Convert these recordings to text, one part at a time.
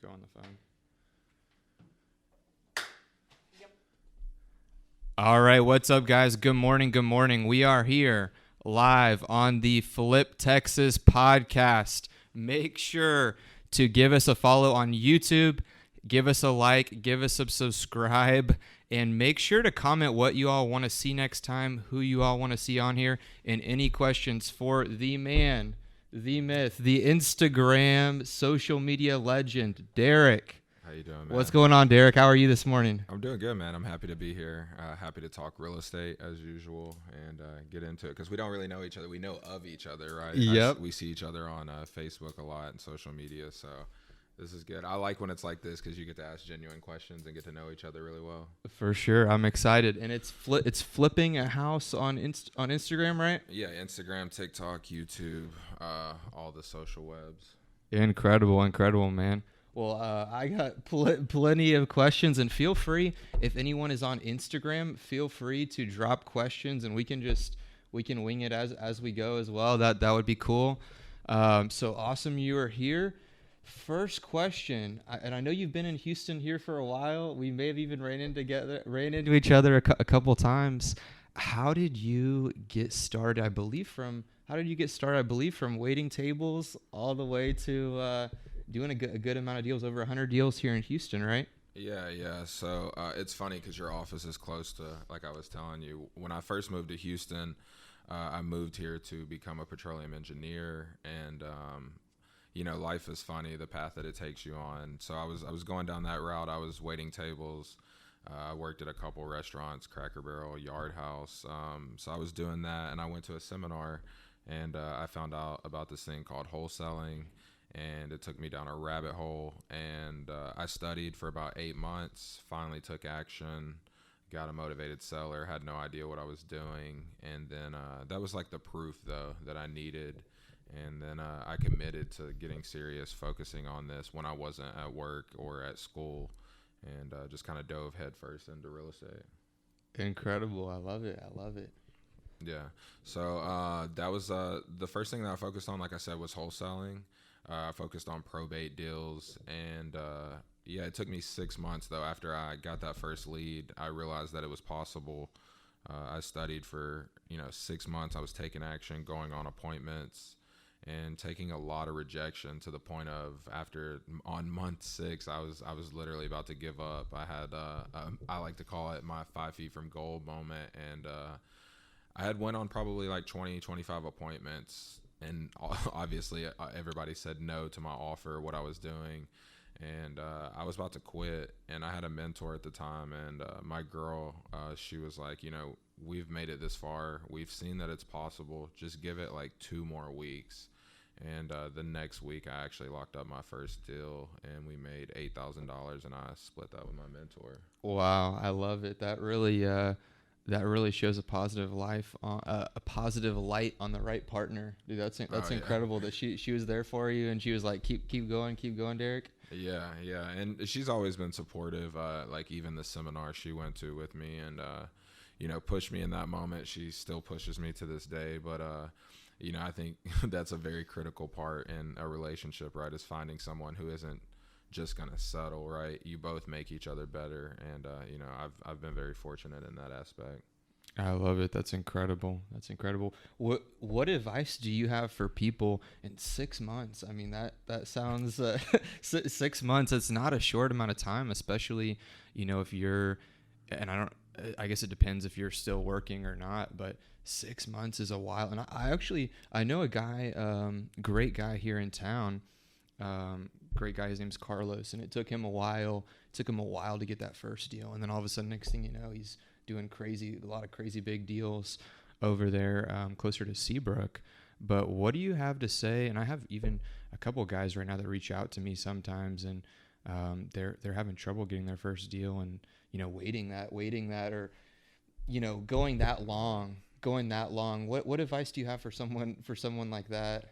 go on the phone. Yep. All right, what's up, guys? Good morning. Good morning. We are here live on the Flip Texas podcast. Make sure to give us a follow on YouTube, give us a like, give us a subscribe, and make sure to comment what you all want to see next time, who you all want to see on here, and any questions for the man, the myth, the Instagram social media legend, Derrick. How you doing, man? What's going on, Derrick? How are you this morning? I'm doing good, man. I'm happy to be here. Happy to talk real estate as usual and get into it because we don't really know each other. We know of each other, right? Yep. We see each other on Facebook a lot and social media, so this is good. I like when it's like this because you get to ask genuine questions and get to know each other really well. For sure. I'm excited. And it's flipping a house on Instagram, right? Yeah, Instagram, TikTok, YouTube, all the social webs. Incredible, man. Well, I got plenty of questions, and feel free, if anyone is on Instagram, feel free to drop questions, and we can wing it as we go as well. That would be cool. So awesome you are here. First question, and I know you've been in Houston here for a while. We may have even ran into each other a couple times. How did you get started? I believe from waiting tables all the way to doing a good amount of deals, over 100 deals here in Houston, right? Yeah. So it's funny because your office is close to, like I was telling you, when I first moved to Houston, I moved here to become a petroleum engineer, and life is funny, the path that it takes you on. So I was going down that route. I was waiting tables. I worked at a couple restaurants, Cracker Barrel, Yard House. So I was doing that, and I went to a seminar, and I found out about this thing called wholesaling, and it took me down a rabbit hole. And I studied for about 8 months, finally took action, got a motivated seller, had no idea what I was doing. And then that was like the proof, though, that I needed. And then I committed to getting serious, focusing on this when I wasn't at work or at school, and just kind of dove headfirst into real estate. Incredible. I love it. Yeah. So that was the first thing that I focused on, like I said, was wholesaling. I focused on probate deals. And, it took me 6 months, though. After I got that first lead, I realized that it was possible. I studied for, 6 months. I was taking action, going on appointments, and taking a lot of rejection to the point of on month 6, I was literally about to give up. I had I like to call it my 5 feet from goal moment, and I had went on probably like 20, 25 appointments, and obviously everybody said no to my offer, what I was doing, and I was about to quit. And I had a mentor at the time, and my girl, she was like, we've made it this far, we've seen that it's possible, just give it like 2 more weeks. And the next week, I actually locked up my first deal, and we made $8,000, and I split that with my mentor. Wow, I love it. That really shows a positive light on the right partner, dude. That's incredible that she was there for you, and she was like, keep going, Derrick. Yeah, and she's always been supportive. Like even the seminar she went to with me, and pushed me in that moment. She still pushes me to this day, but. I think that's a very critical part in a relationship, right? Is finding someone who isn't just going to settle, right? You both make each other better. And, I've been very fortunate in that aspect. I love it. That's incredible. What advice do you have for people in 6 months? I mean, that sounds 6 months. It's not a short amount of time, especially, if you're, and I guess it depends if you're still working or not, but 6 months is a while. And I know a guy, great guy here in town, great guy. His name's Carlos, and it took him a while to get that first deal. And then all of a sudden, next thing you know, he's doing a lot of crazy big deals over there, closer to Seabrook. But what do you have to say? And I have even a couple of guys right now that reach out to me sometimes, and they're having trouble getting their first deal, and waiting that, or going that long. What advice do you have for someone like that?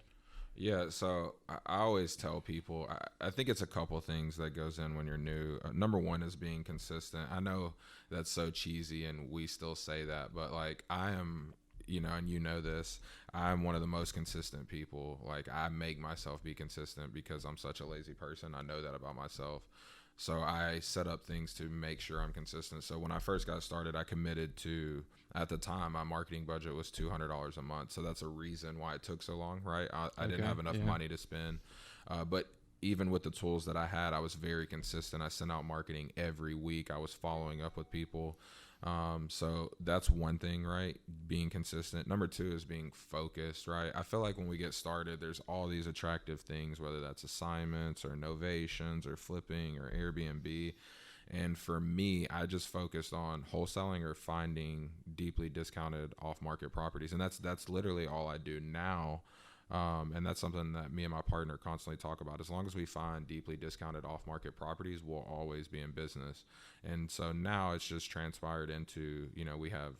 Yeah, so I always tell people, I think it's a couple things that goes in when you're new. Number one is being consistent. I know that's so cheesy, and we still say that, but like I am and you know this, I'm one of the most consistent people. Like, I make myself be consistent because I'm such a lazy person. I know that about myself. So I set up things to make sure I'm consistent. So when I first got started, I committed to, at the time, my marketing budget was $200 a month. So that's a reason why it took so long, right? I didn't have enough money to spend. But even with the tools that I had, I was very consistent. I sent out marketing every week. I was following up with people. So that's one thing, right? Being consistent. Number two is being focused, right? I feel like when we get started, there's all these attractive things, whether that's assignments or novations or flipping or Airbnb. And for me, I just focused on wholesaling or finding deeply discounted off-market properties. And that's literally all I do now. And that's something that me and my partner constantly talk about. As long as we find deeply discounted off-market properties, we'll always be in business. And so now it's just transpired into, we have,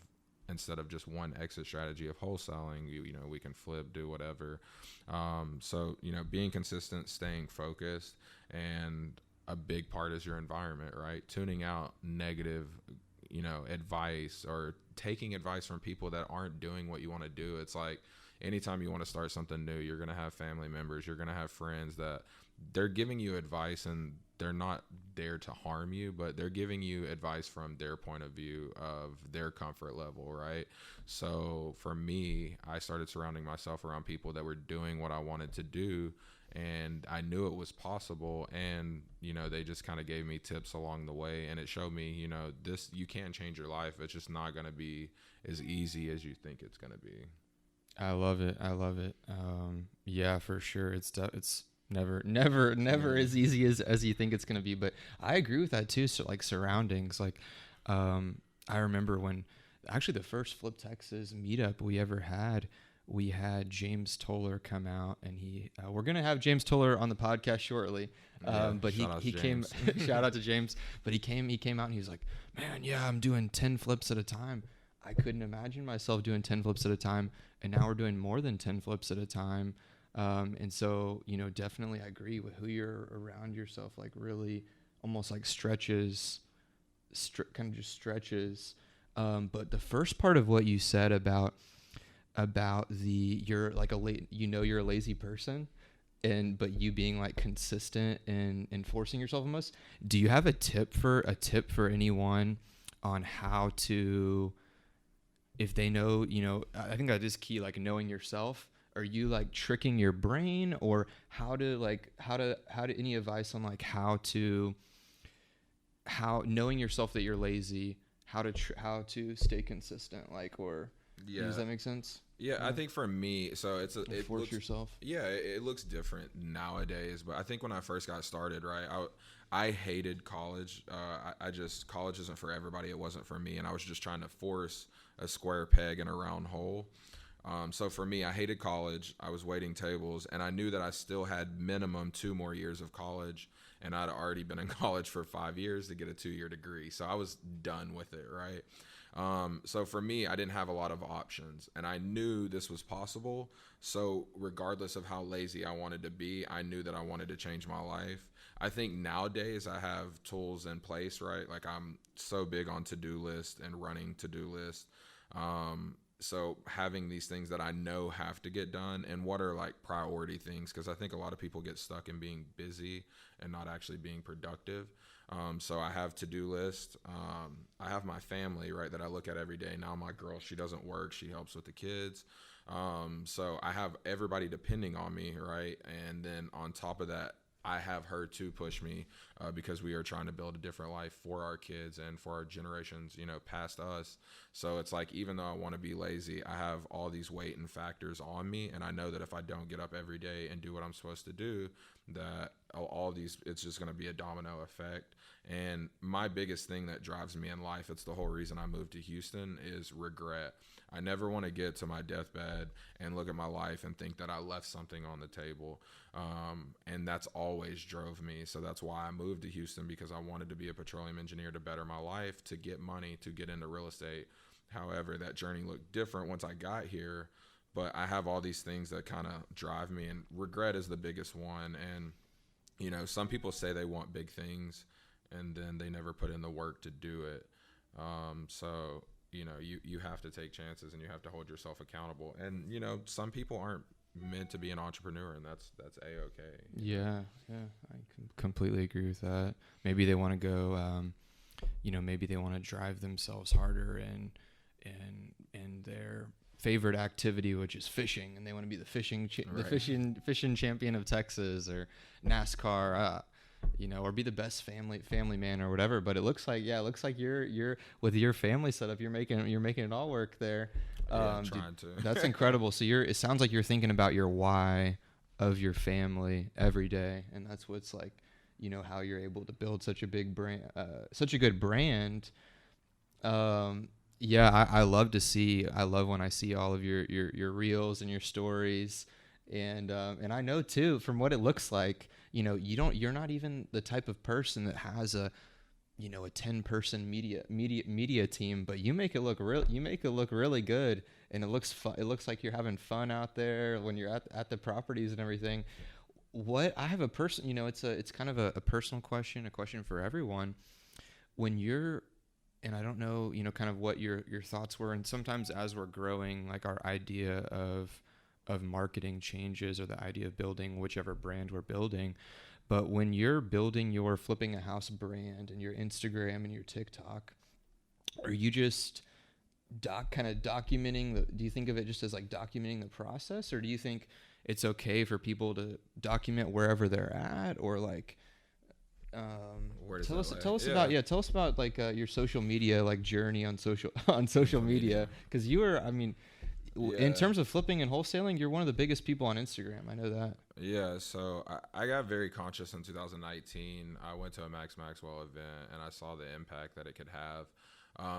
instead of just one exit strategy of wholesaling, we can flip, do whatever. So, being consistent, staying focused, and a big part is your environment, right? Tuning out negative, advice, or taking advice from people that aren't doing what you want to do. It's like, anytime you want to start something new, you're going to have family members, you're going to have friends that they're giving you advice, and they're not there to harm you, but they're giving you advice from their point of view of their comfort level, right? So for me, I started surrounding myself around people that were doing what I wanted to do, and I knew it was possible. And, they just kind of gave me tips along the way, and it showed me, this, you can change your life. It's just not going to be as easy as you think it's going to be. I love it. Yeah, for sure. It's never as easy as you think it's going to be. But I agree with that too. So like surroundings, like, I remember when actually the first Flip Texas meetup we ever had, we had James Toller come out, and we're going to have James Toller on the podcast shortly. But he came, shout out to James, but he came out and he was like, man, yeah, I'm doing 10 flips at a time. I couldn't imagine myself doing 10 flips at a time. And now we're doing more than 10 flips at a time. And so, definitely I agree with who you're around yourself, like really almost like stretches. But the first part of what you said about you're like you're a lazy person, but you being like consistent and forcing yourself almost. Do you have a tip for anyone on how to, if they know, I think that is key, like knowing yourself. Are you like tricking your brain, or how to any advice on like how knowing yourself that you're lazy, how to stay consistent, like, or does that make sense? Yeah, I think for me, so it force looks, yourself. Yeah, it looks different nowadays, but I think when I first got started, right, I hated college. College isn't for everybody. It wasn't for me, and I was just trying to force a square peg in a round hole. So for me, I hated college. I was waiting tables, and I knew that I still had minimum 2 more years of college, and I'd already been in college for 5 years to get a 2-year degree. So I was done with it, right? So for me, I didn't have a lot of options, and I knew this was possible. So regardless of how lazy I wanted to be, I knew that I wanted to change my life. I think nowadays I have tools in place, right? Like, I'm so big on to-do list and running to-do list. So having these things that I know have to get done, and what are like priority things, because I think a lot of people get stuck in being busy and not actually being productive. So I have to-do list. I have my family, right, that I look at every day. Now my girl, she doesn't work. She helps with the kids. So I have everybody depending on me, right? And then on top of that, I have her to push me because we are trying to build a different life for our kids and for our generations, past us. So it's like, even though I want to be lazy, I have all these weight and factors on me. And I know that if I don't get up every day and do what I'm supposed to do, that all these, it's just going to be a domino effect. And my biggest thing that drives me in life, it's the whole reason I moved to Houston, is regret. I never want to get to my deathbed and look at my life and think that I left something on the table. And that's always drove me. So that's why I moved to Houston, because I wanted to be a petroleum engineer to better my life, to get money, to get into real estate. However, that journey looked different once I got here. But I have all these things that kind of drive me, and regret is the biggest one. And, some people say they want big things, and then they never put in the work to do it. So, you have to take chances and you have to hold yourself accountable. And some people aren't meant to be an entrepreneur, and that's a-okay. Yeah, I completely agree with that. Maybe they want to go, maybe they want to drive themselves harder in their favorite activity, which is fishing, and they want to be the fishing champion of Texas, or NASCAR, or be the best family man or whatever. But it looks like you're with your family setup, you're making it all work there. I'm trying to. That's incredible. So it sounds like you're thinking about your why of your family every day, and that's what's like, how you're able to build such a big brand, such a good brand. I love when I see all of your reels and your stories, and I know too, from what it looks like, you're not even the type of person that has a 10-person media team, but you make it look really good, and it looks fun. It looks like you're having fun out there when you're at the properties and everything. I have a person, it's kind of a personal question, a question for everyone. When you're, and I don't know, kind of what your thoughts were, and sometimes as we're growing, like our idea of marketing changes, or the idea of building whichever brand we're building. But when you're building your Flipping a House brand and your Instagram and your TikTok, are you just kind of documenting do you think of it just as like documenting the process, or do you think it's okay for people to document wherever they're at, or like, tell us about like your social media like journey on social media, because in terms of flipping and wholesaling, you're one of the biggest people on Instagram. I know that. Yeah, so I got very conscious in 2019. I went to a Max Maxwell event, and I saw the impact that it could have.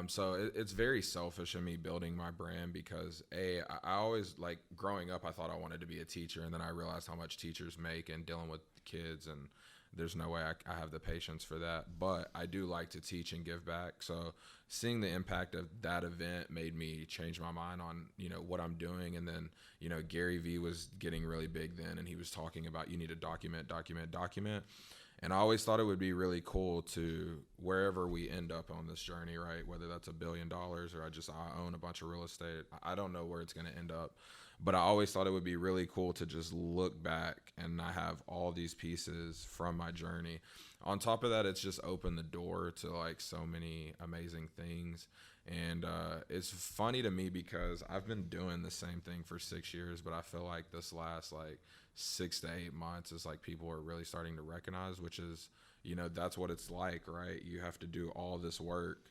So it's very selfish in me building my brand, because I always, like, growing up, I thought I wanted to be a teacher, and then I realized how much teachers make and dealing with kids, and there's no way I have the patience for that. But I do like to teach and give back. So seeing the impact of that event made me change my mind on, what I'm doing. And then, Gary Vee was getting really big then, and he was talking about you need to document. And I always thought it would be really cool to, wherever we end up on this journey, right, whether that's $1 billion or I own a bunch of real estate, I don't know where it's going to end up. But I always thought it would be really cool to just look back and I have all these pieces from my journey. On top of that, it's just opened the door to like so many amazing things. And it's funny to me because I've been doing the same thing for 6 years, but I feel like this last like 6 to 8 months is like people are really starting to recognize, which is, that's what it's like, right? You have to do all this work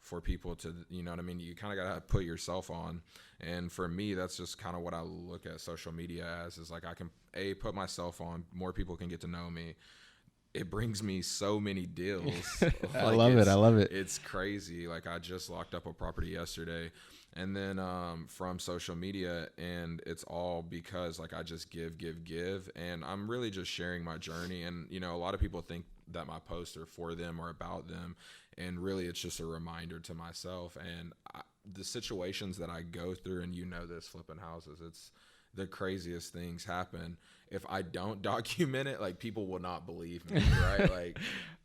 for people to, you know what I mean? You kind of got to put yourself on. And for me, that's just kind of what I look at social media as, is like I can put myself on, more people can get to know me. It brings me so many deals. I love it. It's crazy. Like I just locked up a property yesterday, and then from social media, and it's all because like I just give, and I'm really just sharing my journey. And a lot of people think that my posts are for them or about them, and really it's just a reminder to myself. And the situations that I go through, and this, flipping houses, it's the craziest things happen. If I don't document it, like people will not believe me, right? Like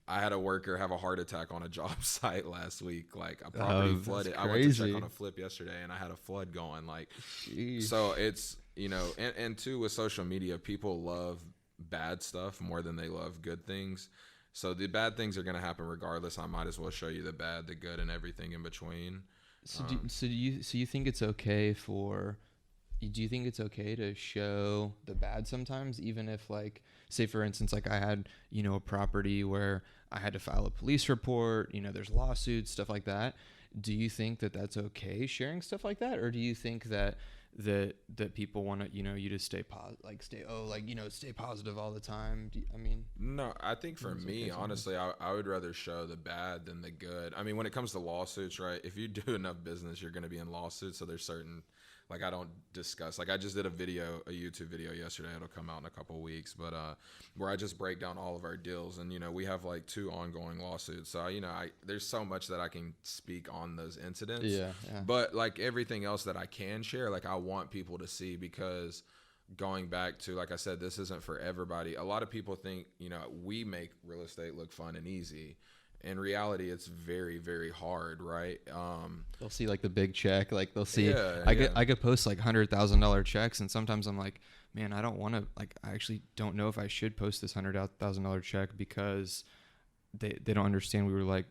I had a worker have a heart attack on a job site last week. Like a property flooded. I went to check on a flip yesterday, and I had a flood going. Like, Jeez. So it's, and two, with social media, people love bad stuff more than they love good things. So the bad things are going to happen regardless. I might as well show you the bad, the good, and everything in between. So do you think it's okay to show the bad sometimes, even if, like, say for instance, like I had, a property where I had to file a police report, there's lawsuits, stuff like that. Do you think that that's okay sharing stuff like that? Or do you think that people want to, you to stay stay positive all the time? No, I think for me, honestly, I would rather show the bad than the good. I mean, when it comes to lawsuits, right, if you do enough business, you're going to be in lawsuits. So there's certain, like, I don't discuss, like I just did a YouTube video yesterday. It'll come out in a couple of weeks, but where I just break down all of our deals, and we have like 2 ongoing lawsuits. So there's so much that I can speak on those incidents. Yeah. But like everything else that I can share, like I want people to see, because going back to, like I said, this isn't for everybody. A lot of people think we make real estate look fun and easy. In reality, it's very, very hard, right? They'll see like the big check, like they'll see Yeah, I could post like $100,000 checks, and sometimes I'm like, man, I don't want to, like, I actually don't know if I should post this $100,000 check, because they don't understand we were like,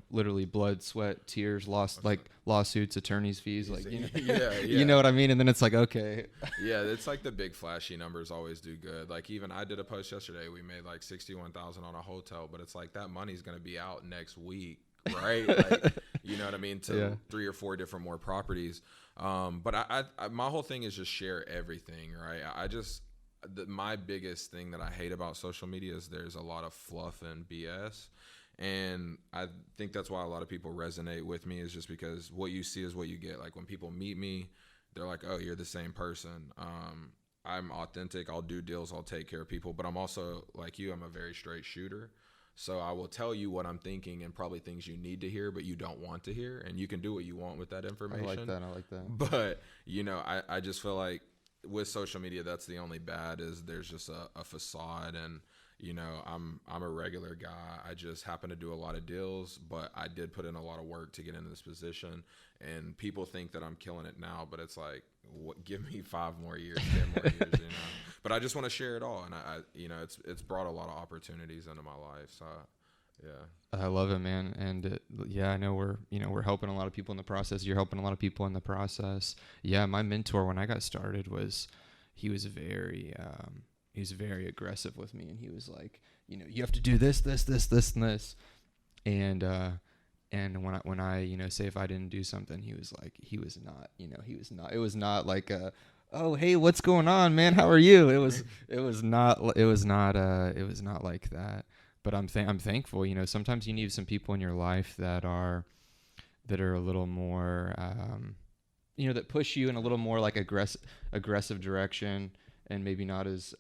literally blood, sweat, tears, lost, like lawsuits, attorneys fees, like, yeah. you know what I mean? And then it's like, okay. Yeah, it's like the big flashy numbers always do good. Like, even I did a post yesterday. We made like 61,000 on a hotel, but it's like that money's gonna be out next week, right? Like, you know what I mean? To 3 or 4 different more properties. But I my whole thing is just share everything, right? My biggest thing that I hate about social media is there's a lot of fluff and BS. And I think that's why a lot of people resonate with me, is just because what you see is what you get. Like, when people meet me, they're like, oh, you're the same person. I'm authentic. I'll do deals. I'll take care of people. But I'm also, like you, I'm a very straight shooter. So I will tell you what I'm thinking, and probably things you need to hear but you don't want to hear. And you can do what you want with that information. I like that. But, I just feel like with social media, that's the only bad, is there's just a facade. And I'm a regular guy. I just happen to do a lot of deals, but I did put in a lot of work to get into this position. And people think that I'm killing it now, but it's like, give me 5 more years, 10 more years, But I just want to share it all, and it's brought a lot of opportunities into my life. So, yeah. I love it, man. And I know we're helping a lot of people in the process. You're helping a lot of people in the process. Yeah, my mentor when I got started he was very aggressive with me, and he was like, you have to do this, and this. And when I say if I didn't do something, he was not, it was not like oh, hey, what's going on, man? How are you? It was not like that. But I'm thankful, sometimes you need some people in your life that are a little more, that push you in a little more like aggressive direction, and maybe not as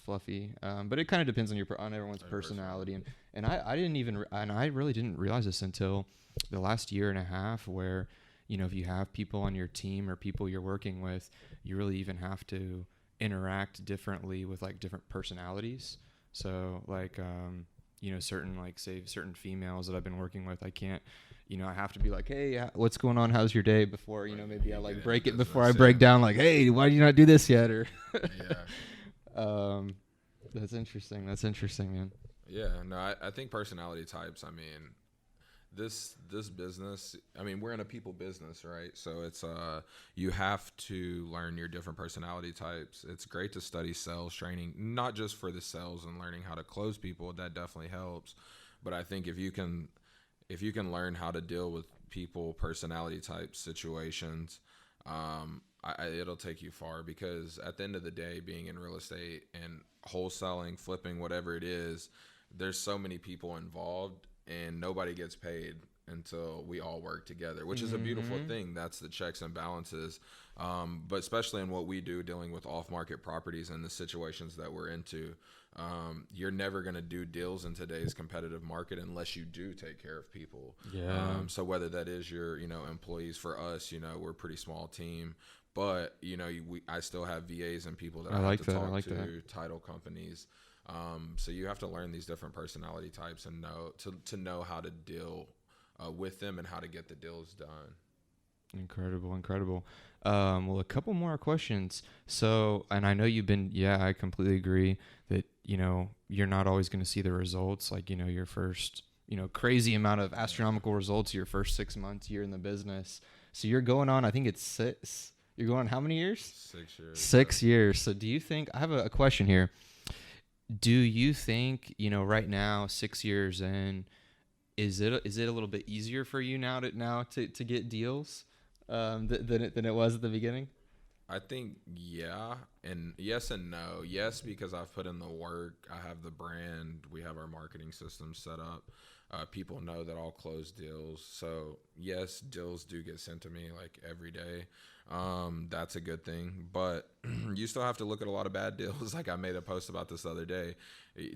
fluffy. But it kind of depends on everyone's personality. And I really didn't realize this until the last year and a half, where, if you have people on your team or people you're working with, you really even have to interact differently with like different personalities. So like, certain females that I've been working with, I can't, I have to be like, hey, what's going on? How's your day? Before, maybe I like break it before I break down like, hey, why do you not do this yet? Or, that's interesting. That's interesting, man. Yeah, no, I think personality types, this business, we're in a people business, right? So it's you have to learn your different personality types. It's great to study sales training, not just for the sales and learning how to close people. That definitely helps. But I think if you can learn how to deal with people, personality type situations, it'll take you far, because at the end of the day, being in real estate and wholesaling, flipping, whatever it is, there's so many people involved, and nobody gets paid until we all work together, which is a beautiful thing. That's the checks and balances. But especially in what we do, dealing with off-market properties and the situations that we're into, you're never going to do deals in today's competitive market unless you do take care of people. Yeah. So whether that is your, employees, for us, we're a pretty small team, but I still have VAs and people that I have to talk to, title companies. So you have to learn these different personality types and know how to deal with them and how to get the deals done. Incredible. Well, a couple more questions. So, and I know I completely agree that, you're not always going to see the results, like, your first, crazy amount of astronomical results your first 6 months you're in the business. So you're going on, I think it's 6. You're going on how many years? 6 years. 6 years. So do you think, I have a question here. Do you think, right now, 6 years in, is it a little bit easier for you now to get deals than it was at the beginning? I think, yeah, and yes and no. Yes, because I've put in the work. I have the brand. We have our marketing system set up. People know that I'll close deals. So yes, deals do get sent to me like every day. That's a good thing, but you still have to look at a lot of bad deals. Like I made a post about this the other day.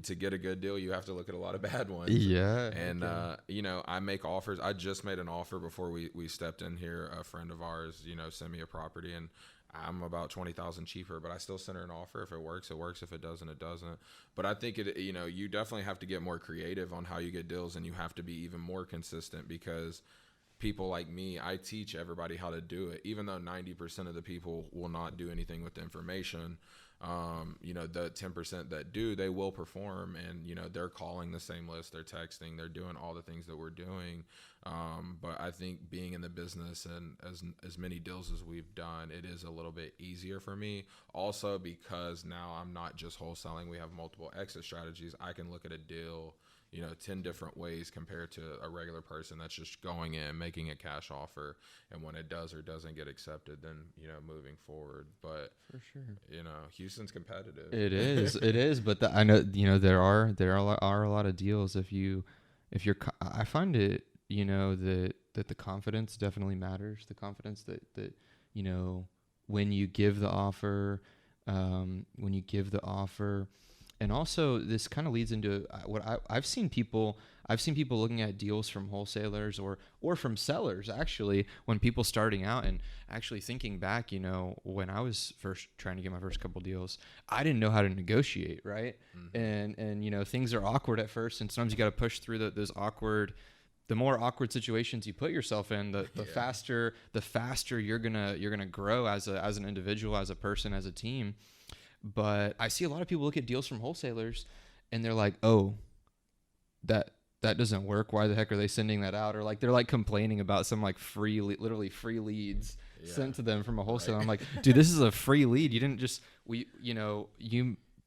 To get a good deal, you have to look at a lot of bad ones. Yeah. And, I make offers. I just made an offer before we stepped in here. A friend of ours, sent me a property, and I'm about 20,000 cheaper, but I still send her an offer. If it works, it works. If it doesn't, it doesn't. But I think you definitely have to get more creative on how you get deals, and you have to be even more consistent, because people like me, I teach everybody how to do it, even though 90% of the people will not do anything with the information. The 10% that do, they will perform, and they're calling the same list, they're texting, they're doing all the things that we're doing. But I think being in the business and as many deals as we've done, it is a little bit easier for me. Also, because now I'm not just wholesaling, we have multiple exit strategies. I can look at a deal 10 different ways compared to a regular person that's just going in, making a cash offer. And when it does or doesn't get accepted, then, moving forward. But for sure, Houston's competitive. It is. But I know, there are a lot of deals. If you're, I find it, that the confidence definitely matters. The confidence that, when you give the offer, and also this kind of leads into what I've seen people looking at deals from wholesalers or from sellers, actually, when people starting out, and actually thinking back, when I was first trying to get my first couple deals, I didn't know how to negotiate, right? Mm-hmm. And things are awkward at first, and sometimes you got to push through the more awkward situations you put yourself in, the faster you're gonna grow as an individual, as a person, as a team. But I see a lot of people look at deals from wholesalers and they're like, oh, that doesn't work. Why the heck are they sending that out? Or like, they're like complaining about some like literally free leads sent to them from a wholesaler. Right. I'm like, dude, this is a free lead. You didn't just,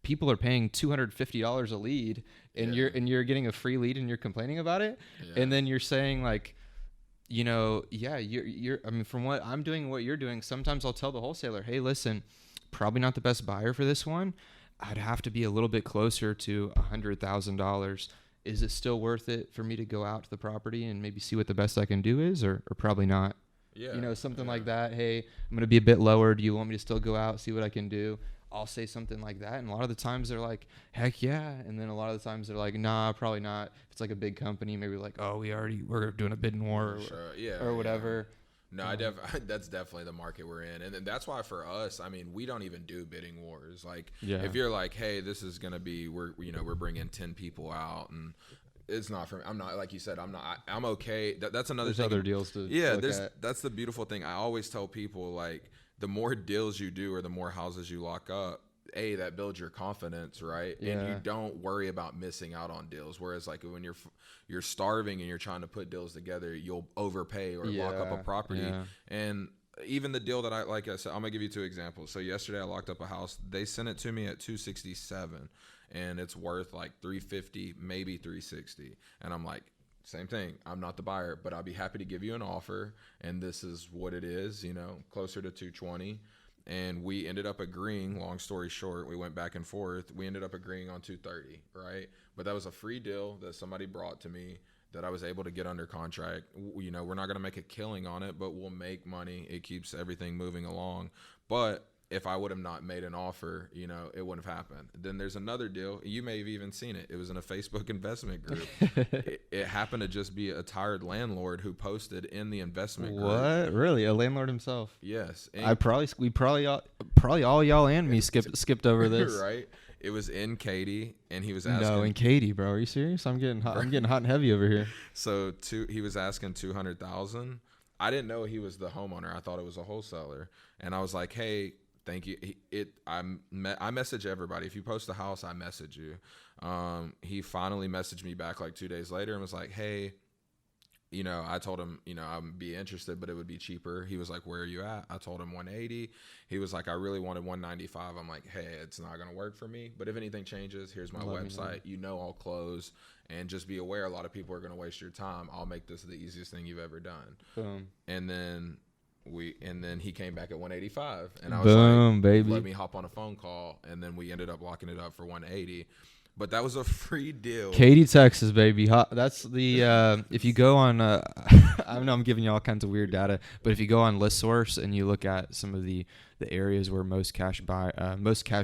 people are paying $250 a lead, and you're getting a free lead and you're complaining about it. Yeah. And then you're saying like, you're, I mean, from what I'm doing, what you're doing, sometimes I'll tell the wholesaler, hey, listen, probably not the best buyer for this one. I'd have to be a little bit closer to $100,000. Is it still worth it for me to go out to the property and maybe see what the best I can do is, or probably not? Yeah. Something like that. Hey, I'm going to be a bit lower. Do you want me to still go out, see what I can do? I'll say something like that. And a lot of the times they're like, heck yeah. And then a lot of the times they're like, nah, probably not. If it's like a big company, maybe like, oh, we're doing a bidding war or whatever. No, that's definitely the market we're in. And that's why for us, I mean, we don't even do bidding wars. Like, if you're like, hey, this is going to be, we're bringing 10 people out, and it's not for me. I'm not, like you said, I'm okay. That's another thing. Other deals to look at. That's the beautiful thing. I always tell people, like, the more deals you do or the more houses you lock up, that builds your confidence, right? Yeah. And you don't worry about missing out on deals. Whereas like when you're starving and you're trying to put deals together, you'll overpay or lock up a property. Yeah. And even the deal that like I said, I'm gonna give you 2 examples. So yesterday I locked up a house. They sent it to me at $267, and it's worth like $350, maybe $360. And I'm like, same thing. I'm not the buyer, but I'll be happy to give you an offer. And this is what it is, closer to $220. And we ended up agreeing, long story short, we went back and forth. We ended up agreeing on $230, right? But that was a free deal that somebody brought to me that I was able to get under contract. We're not going to make a killing on it, but we'll make money. It keeps everything moving along. But if I would have not made an offer, it wouldn't have happened. Then there's another deal. You may have even seen it. It was in a Facebook investment group. it happened to just be a tired landlord who posted in the investment group. What? Really? A landlord himself? Yes. And all y'all and me skipped over this. Right? It was in Katy, and he was asking. No, in Katy, bro. Are you serious? I'm getting hot. I'm getting hot and heavy over here. So he was asking $200,000. I didn't know he was the homeowner. I thought it was a wholesaler, and I was like, hey. Thank you. I message everybody. If you post a house, I message you. He finally messaged me back like 2 days later and was like, hey, I told him, I'd be interested, but it would be cheaper. He was like, where are you at? I told him 180. He was like, I really wanted 195. I'm like, hey, it's not going to work for me. But if anything changes, here's my website. I'll close. And just be aware, a lot of people are going to waste your time. I'll make this the easiest thing you've ever done. Boom. And then he came back at 185, and I was like, baby, let me hop on a phone call, and then we ended up locking it up for 180. But that was a free deal. Katy, Texas, baby. That's the if you go on I know I'm giving you all kinds of weird data, but if you go on ListSource and you look at some of the areas where most cash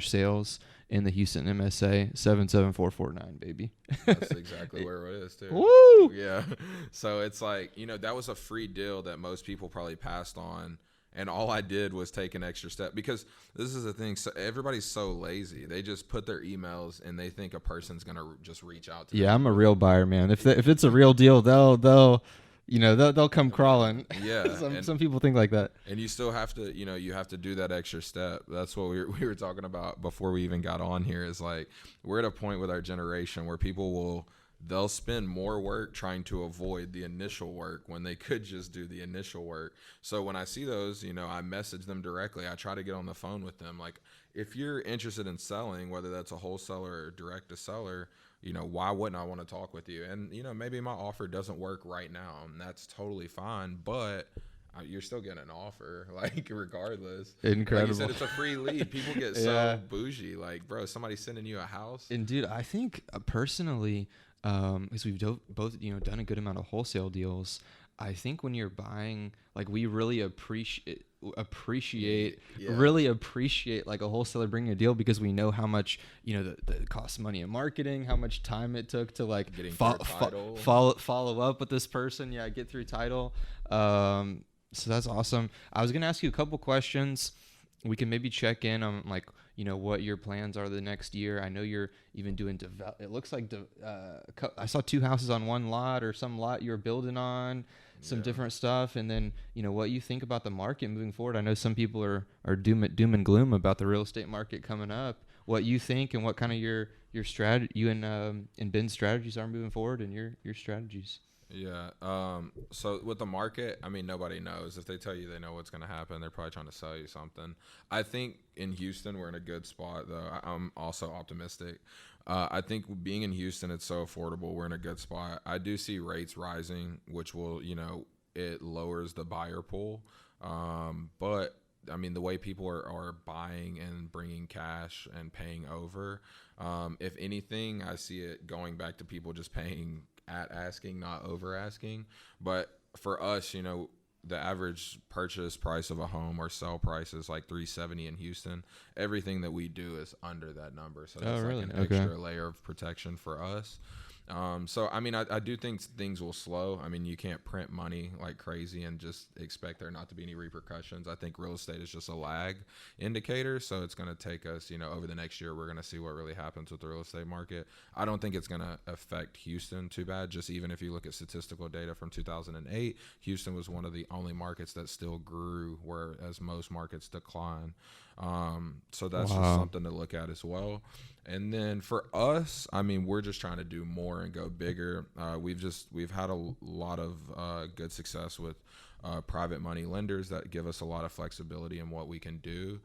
sales in the Houston MSA, 77449, baby. That's exactly where it is too. Woo! Yeah. So it's like, that was a free deal that most people probably passed on. And all I did was take an extra step, because this is the thing. So everybody's so lazy. They just put their emails and they think a person's going to just reach out to them. Yeah, I'm a real buyer, man. If it's a real deal, they'll come crawling. Yeah. Some people think like that. And you still have to, you have to do that extra step. That's what we were talking about before we even got on here, is like, we're at a point with our generation where they'll spend more work trying to avoid the initial work when they could just do the initial work. So when I see those, I message them directly. I try to get on the phone with them. Like, if you're interested in selling, whether that's a wholesaler or direct to seller, why wouldn't I want to talk with you? And, maybe my offer doesn't work right now, and that's totally fine, but you're still getting an offer, like, regardless. Incredible. Like you said, it's a free lead. People get so bougie. Like, bro, somebody's sending you a house. And dude, I think personally, because we've both done a good amount of wholesale deals, I think when you're buying, like, we really appreciate really appreciate like a wholesaler bringing a deal, because we know how much that costs money in marketing, how much time it took to like follow up with this person, get through title. So that's awesome. I was gonna ask you a couple questions. We can maybe check in on like what your plans are the next year. I know you're even doing it looks like I saw 2 houses on one lot, or some lot you're building on, some different stuff, and then what you think about the market moving forward. I know some people are doom and gloom about the real estate market coming up. What you think, and what kind of your strategy, you and Ben's strategies are moving forward, and your strategies. Yeah. So with the market, I mean, nobody knows. If they tell you they know what's going to happen, they're probably trying to sell you something. I think in Houston, we're in a good spot, though. I'm also optimistic. I think being in Houston, it's so affordable. We're in a good spot. I do see rates rising, which will, it lowers the buyer pool. But I mean, the way people are buying and bringing cash and paying over, if anything, I see it going back to people just paying at asking, not over asking. But for us, the average purchase price of a home or sell price is like $370 in Houston. Everything that we do is under that number, so that's like an extra layer of protection for us. So I mean, I do think things will slow. I mean, you can't print money like crazy and just expect there not to be any repercussions. I think real estate is just a lag indicator, so it's going to take us, over the next year, we're going to see what really happens with the real estate market. I don't think it's going to affect Houston too bad. Just even if you look at statistical data from 2008, Houston was one of the only markets that still grew, whereas most markets decline. So that's just something to look at as well. And then for us, I mean, we're just trying to do more and go bigger. We've had a lot of good success with private money lenders that give us a lot of flexibility in what we can do,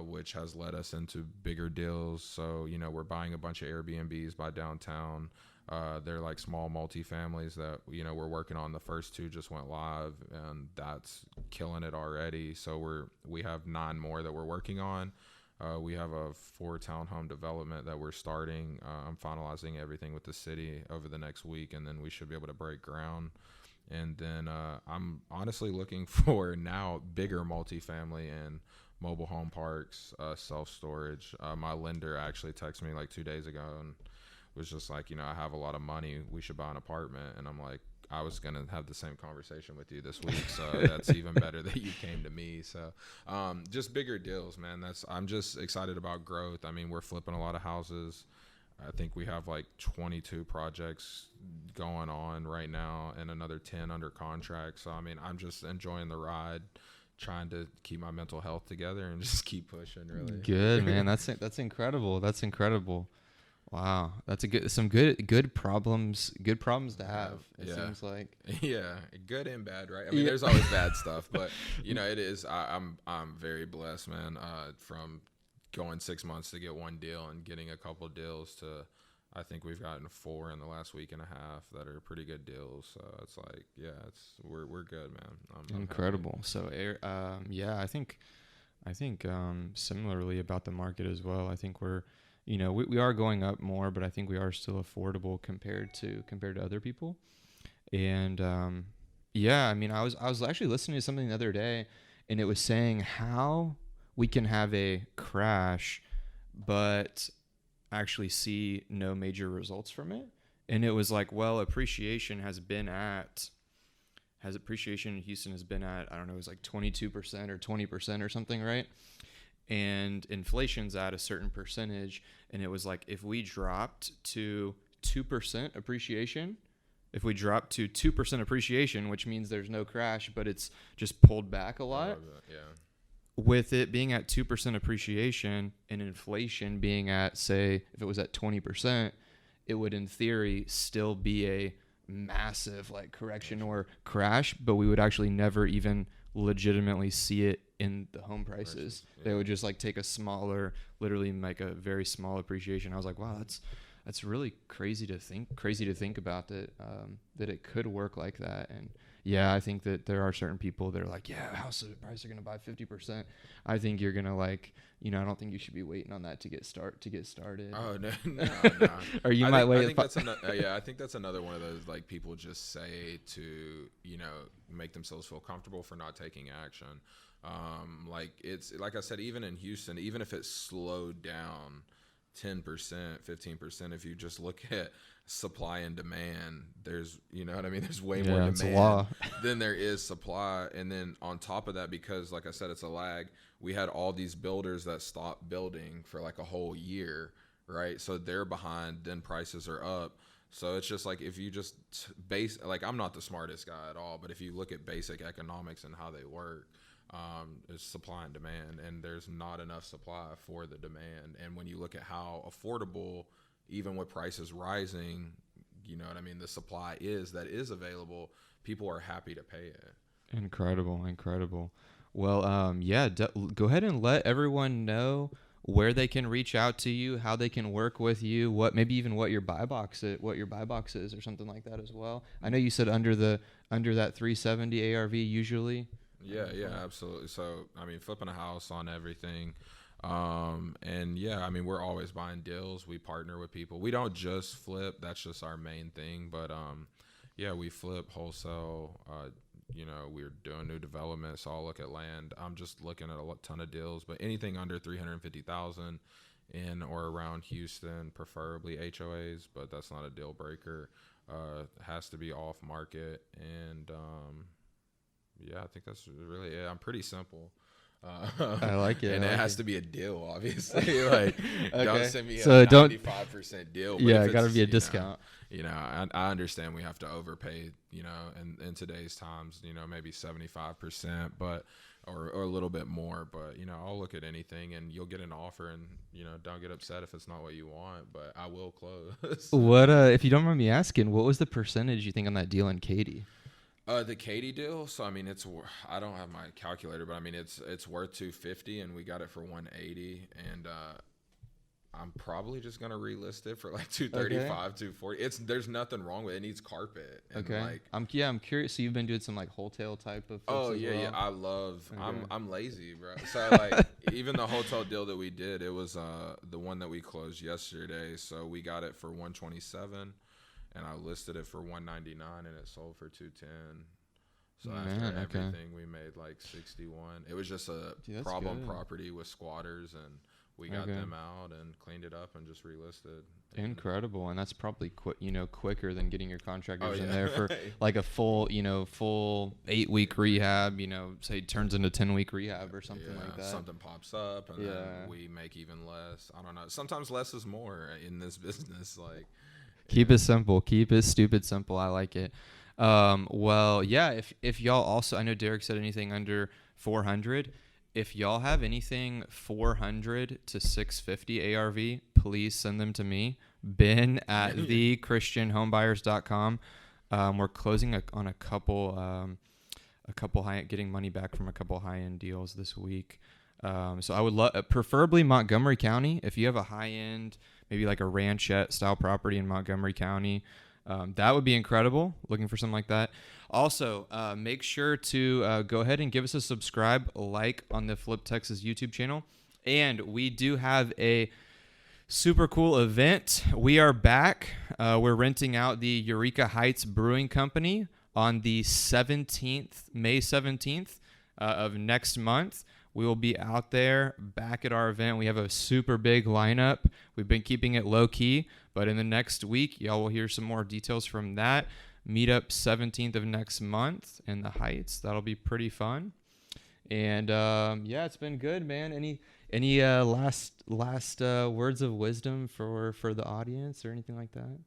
which has led us into bigger deals. So, we're buying a bunch of Airbnbs by downtown. They're like small multifamilies that, we're working on. The first 2 just went live, and that's killing it already. So we have 9 more that we're working on. We have a 4 townhome development that we're starting. I'm finalizing everything with the city over the next week, and then we should be able to break ground. And then I'm honestly looking for now bigger multifamily and mobile home parks, self-storage. My lender actually texted me like 2 days ago and was just like, I have a lot of money. We should buy an apartment. And I'm like, I was going to have the same conversation with you this week. So that's even better that you came to me. So just bigger deals, man. I'm just excited about growth. I mean, we're flipping a lot of houses. I think we have like 22 projects going on right now and another 10 under contract. So, I mean, I'm just enjoying the ride, trying to keep my mental health together and just keep pushing, really. Good, man. That's incredible. That's incredible. Wow, that's some good problems to have. It seems like. Yeah, good and bad, right? I mean, there's always bad stuff, but it is. I'm very blessed, man. From going 6 months to get 1 deal and getting a couple deals to, I think we've gotten 4 in the last week and a half that are pretty good deals. So it's like, we're good, man. I'm incredible. So I think similarly about the market as well. I think we're. We are going up more, but I think we are still affordable compared to other people. And I mean, I was actually listening to something the other day, and it was saying how we can have a crash, but actually see no major results from it. And it was like, well, appreciation has been at appreciation in Houston has been at, I don't know, it was like 22% or 20% or something, right? And inflation's at a certain percentage, and it was like if we dropped to 2% appreciation, which means there's no crash, but it's just pulled back a lot. Yeah. With it being at 2% appreciation and inflation being at, say, if it was at 20%, it would in theory still be a massive like correction or crash, but we would actually never even legitimately see it in the home prices. Yeah. They would just like take a smaller, literally like a very small appreciation. I was like, wow, that's really crazy to think about that, that it could work like that. And yeah, I think that there are certain people that are like, yeah, house price are going to buy 50%. I think you're going to like, I don't think you should be waiting on that to get started. Oh, no. Or you might wait. I think that's another one of those like people just say to, make themselves feel comfortable for not taking action. Like it's, like I said, even in Houston, even if it slowed down 10%, 15%, if you just look at supply and demand, there's, there's way more demand than there is supply. And then on top of that, because like I said, it's a lag, we had all these builders that stopped building for like a whole year, right? So they're behind, then prices are up. So it's just like, if you just like, I'm not the smartest guy at all, but if you look at basic economics and how they work, it's supply and demand, and there's not enough supply for the demand. And when you look at how affordable, even with prices rising, the supply that is available, people are happy to pay it. Incredible. Well, go ahead and let everyone know where they can reach out to you, how they can work with you, what your buy box is or something like that as well. I know you said under that 370 ARV usually. Yeah, absolutely. So, flipping a house on everything. And yeah, we're always buying deals. We partner with people. We don't just flip. That's just our main thing. But, we flip wholesale. We're doing new development. So I'll look at land. I'm just looking at a ton of deals, but anything under 350,000 in or around Houston, preferably HOAs, but that's not a deal breaker. Has to be off market. And, I think that's really it. I'm pretty simple. I like it. And it has to be a deal, obviously. Like, okay. Don't send me a 95% deal. Yeah, it got to be a discount. I understand we have to overpay, in today's times, maybe 75%, but or a little bit more. But, I'll look at anything, and you'll get an offer, and, don't get upset if it's not what you want, but I will close. What, if you don't mind me asking, what was the percentage you think on that deal in Katy? The Katy deal. So it's, I don't have my calculator, but it's worth 250, and we got it for 180, and I'm probably just gonna relist it for like 235, 240. There's nothing wrong with it. It needs carpet. And I'm curious. So you've been doing some like hotel type of. Oh yeah, well? Yeah. I love. Okay. I'm lazy, bro. So like even the hotel deal that we did, it was the one that we closed yesterday. So we got it for 127. And I listed it for 199, and it sold for 210. So after everything, we made like 61. It was just a problem property with squatters, and we got them out and cleaned it up and just relisted. Incredible, and that's probably quicker than getting your contractors in there for like a full 8-week rehab. Say turns into 10-week rehab or something like that. Something pops up, and then we make even less. I don't know. Sometimes less is more in this business, like. Keep it simple. Keep it stupid simple. I like it. Well, yeah, if y'all also, I know Derrick said anything under 400. If y'all have anything 400 to 650 ARV, please send them to me. Ben at thechristianhomebuyers.com. We're closing on a couple getting money back from a couple high-end deals this week. So I would love, preferably Montgomery County. If you have a high-end, maybe like a ranchette style property in Montgomery County, that would be incredible. Looking for something like that. Also, make sure to go ahead and give us a subscribe, like on the Flip Texas YouTube channel. And we do have a super cool event. We are back. We're renting out the Eureka Heights Brewing Company on the 17th, May 17th of next month. We will be out there back at our event. We have a super big lineup. We've been keeping it low key, but in the next week, y'all will hear some more details from that. meetup 17th of next month in the Heights. That'll be pretty fun. And yeah, it's been good, man. Any last words of wisdom for the audience or anything like that?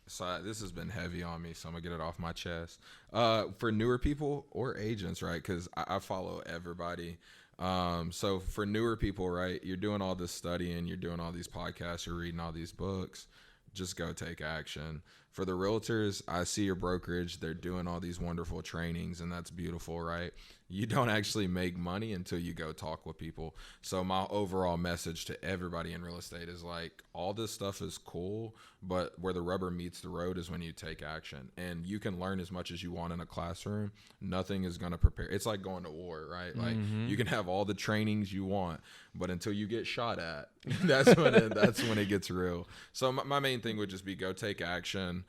So this has been heavy on me, so I'm gonna get it off my chest. For newer people or agents, right? Because I follow everybody. So for newer people, right? You're doing all this studying, you're doing all these podcasts, you're reading all these books. Just go take action. For the realtors, I see your brokerage. They're doing all these wonderful trainings, and that's beautiful, right? You don't actually make money until you go talk with people. So my overall message to everybody in real estate is like, all this stuff is cool, but where the rubber meets the road is when you take action. And you can learn as much as you want in a classroom. Nothing is going to prepare. It's like going to war, right? Like you can have all the trainings you want, but until you get shot at, that's when it gets real. So my main thing would just be go take action,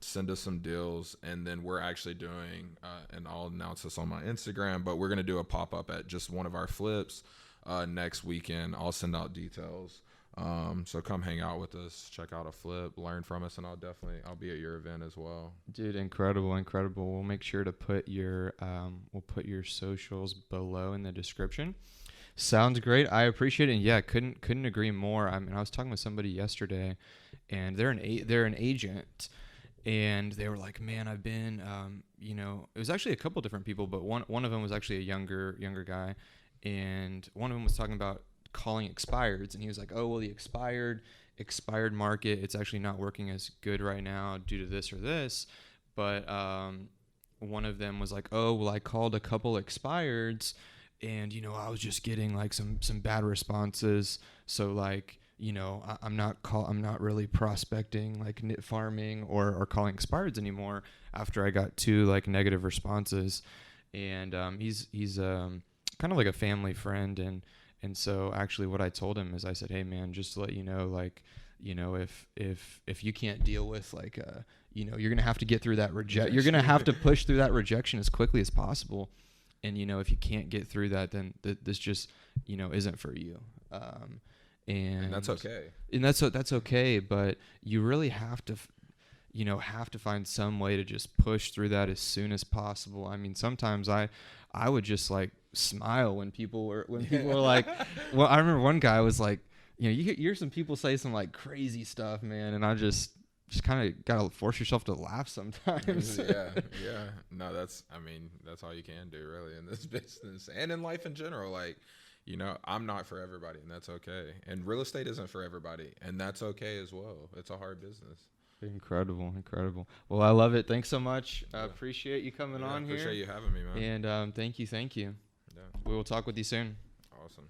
send us some deals, and then we're actually doing, and I'll announce this on my Instagram, but we're going to do a pop-up at just one of our flips next weekend. I'll send out details. So come hang out with us, check out a flip, learn from us, and I'll be at your event as well. Dude, incredible. We'll make sure to put your socials below in the description. Sounds great. I appreciate it. And yeah, couldn't agree more. I mean, I was talking with somebody yesterday, and they're an agent, and they were like, man, I've been, it was actually a couple different people, but one of them was actually a younger guy, and one of them was talking about calling expireds, and he was like, oh, well, the expired market, it's actually not working as good right now due to this or this. But one of them was like, oh, well, I called a couple expireds, and I was just getting like some bad responses. So like, I'm not really prospecting like knit farming or calling expireds anymore after I got 2 like negative responses. And he's kind of like a family friend, and so actually what I told him is I said, hey man, just to let you know, like, if you can't deal with like you're going to have to get through that you're going to have to push through that rejection as quickly as possible. And, if you can't get through that, then this just, isn't for you. And that's okay. And that's okay. But you really have to, find some way to just push through that as soon as possible. I mean, sometimes I would just like smile when people were like, well, I remember one guy was like, you hear some people say some like crazy stuff, man. And I just kind of got to force yourself to laugh sometimes. yeah. No, that's all you can do really in this business and in life in general. Like, I'm not for everybody, and that's okay. And real estate isn't for everybody, and that's okay as well. It's a hard business. Incredible. Well, I love it. Thanks so much. I appreciate you coming on here. Appreciate you having me, man. And thank you. Yeah. We will talk with you soon. Awesome.